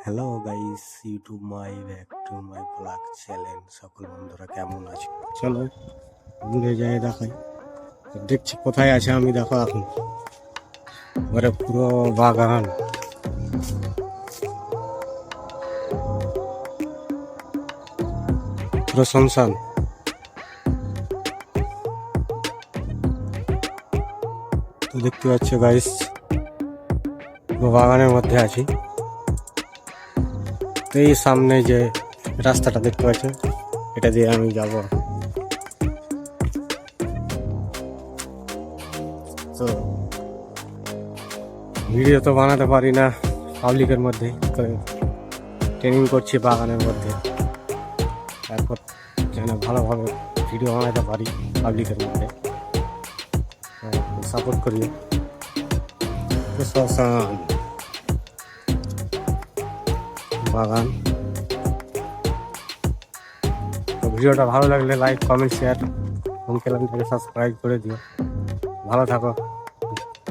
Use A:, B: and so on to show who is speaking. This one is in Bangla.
A: Hello guys, YouTube my back to my blog channel. সকল বন্ধুরা কেমন আছে? চলো দূরে যাই দেখাই। দেখছি কোথায় আছে আমি, দেখো এখন ওরে পুরো বাগান, পুরো শুনশান। তো দেখতে পাচ্ছ গাইস, পুরো বাগানের মধ্যে আছি। তো এই সামনে যে রাস্তাটা দেখতে পাচ্ছ, এটা দিয়ে আমি যাব। তো ভিডিও তো বানাতে পারি না পাবলিকের মধ্যে, তো ট্রেনিং করছি বাগানের মধ্যে, তারপর যেন ভালোভাবে ভিডিও বানাতে পারি পাবলিকের মধ্যে। সাপোর্ট করি। শ্মশান বাগান। তো ভিডিওটা ভালো লাগলে লাইক, কমেন্ট, শেয়ার এবং চ্যানেলটাকে সাবস্ক্রাইব করে দিও। ভালো থাকো।